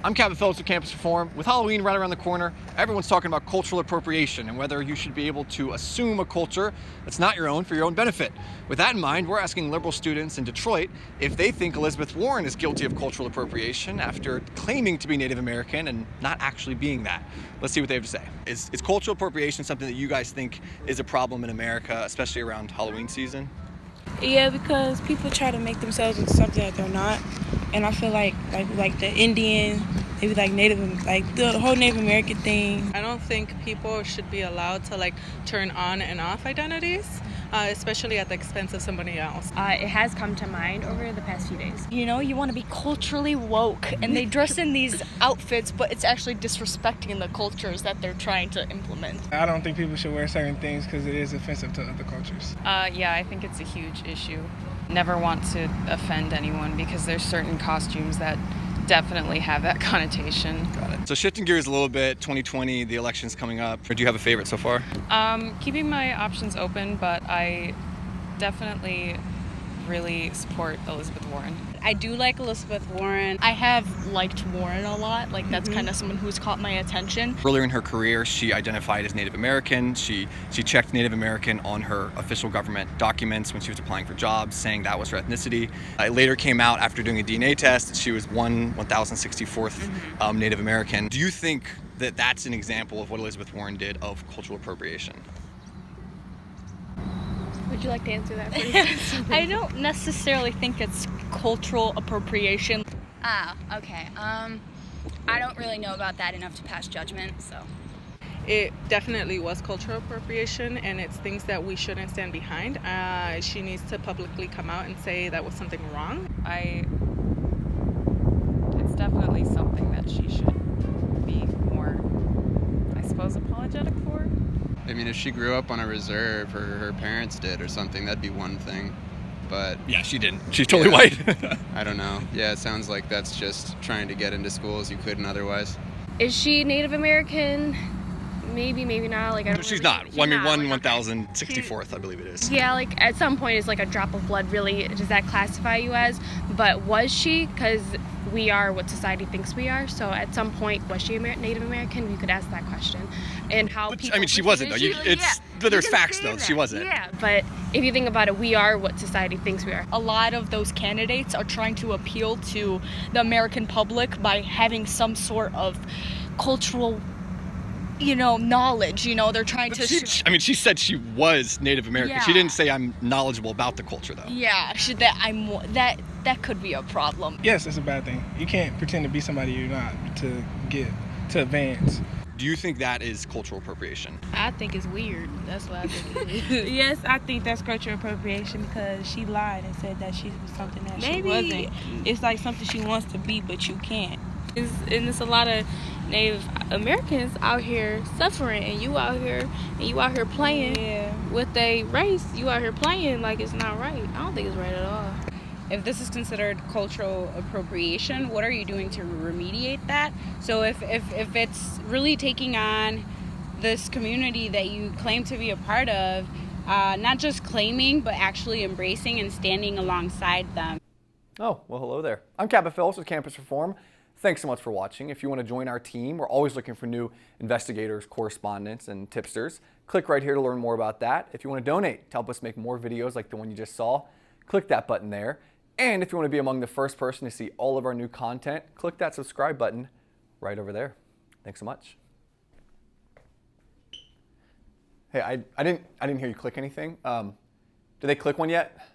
I'm Cabot Phillips with Campus Reform. With Halloween right around the corner, everyone's talking about cultural appropriation and whether you should be able to assume a culture that's not your own for your own benefit. With that in mind, we're asking liberal students in Detroit if they think Elizabeth Warren is guilty of cultural appropriation after claiming to be Native American and not actually being that. Let's see what they have to say. Is cultural appropriation something that you guys think is a problem in America, especially around Halloween season? Yeah, because people try to make themselves into something that they're not, and I feel like the Indian, maybe like Native, like the whole Native American thing. I don't think people should be allowed to turn on and off identities, especially at the expense of somebody else. It has come to mind over the past few days. You know, you want to be culturally woke, and they dress in these outfits, but it's actually disrespecting the cultures that they're trying to implement. I don't think people should wear certain things because it is offensive to other cultures. Yeah, I think it's a huge issue. Never want to offend anyone because there's certain costumes that definitely have that connotation. Got it. So shifting gears a little bit, 2020, the election's coming up. Or do you have a favorite so far? Keeping my options open, but I definitely really support Elizabeth Warren. I do like Elizabeth Warren. I have liked Warren a lot. Like, that's kind of someone who's caught my attention. Earlier in her career, she identified as Native American. She checked Native American on her official government documents when she was applying for jobs, saying that was her ethnicity. It later came out after doing a DNA test that she was 1064th Native American. Do you think that that's an example of what Elizabeth Warren did of cultural appropriation? Would you like to answer that, please? I don't necessarily think it's cultural appropriation. Okay. I don't really know about that enough to pass judgment, so. It definitely was cultural appropriation, and it's things that we shouldn't stand behind. She needs to publicly come out and say that was something wrong. It's definitely something that she should be more, I suppose, apologetic for. I mean, if she grew up on a reserve or her parents did or something, that'd be one thing. But yeah, she didn't. She's totally white. I don't know. Yeah, it sounds like that's just trying to get into schools you couldn't otherwise. Is she Native American? Maybe, maybe not. Like, I don't She's really, not. She's I mean, not. 1064th, I believe it is. Yeah, like at some point it's like a drop of blood, really. Does that classify you as? But was she? Because we are what society thinks we are. So at some point, was she Native American? You could ask that question. And how But, people. I mean, she wasn't, though. But there's facts, though. She wasn't. Yeah, but if you think about it, we are what society thinks we are. A lot of those candidates are trying to appeal to the American public by having some sort of cultural, knowledge. They're trying But to. she said she was Native American. Yeah. She didn't say I'm knowledgeable about the culture, though. Yeah, that could be a problem. Yes, it's a bad thing. You can't pretend to be somebody you're not to advance. Do you think that is cultural appropriation? I think it's weird. That's what I think it is. Yes, I think that's cultural appropriation because she lied and said that she was something that she wasn't. It's like something she wants to be, but you can't. And there's a lot of Native Americans out here suffering, and you out here playing with a race. You out here playing like it's not right. I don't think it's right at all. If this is considered cultural appropriation, what are you doing to remediate that? So if it's really taking on this community that you claim to be a part of, not just claiming, but actually embracing and standing alongside them. Oh, well, hello there. I'm Cabot Phillips with Campus Reform. Thanks so much for watching. If you want to join our team, we're always looking for new investigators, correspondents, and tipsters. Click right here to learn more about that. If you want to donate to help us make more videos like the one you just saw, click that button there. And if you want to be among the first person to see all of our new content, click that subscribe button right over there. Thanks so much. Hey, I didn't hear you click anything. Did they click one yet?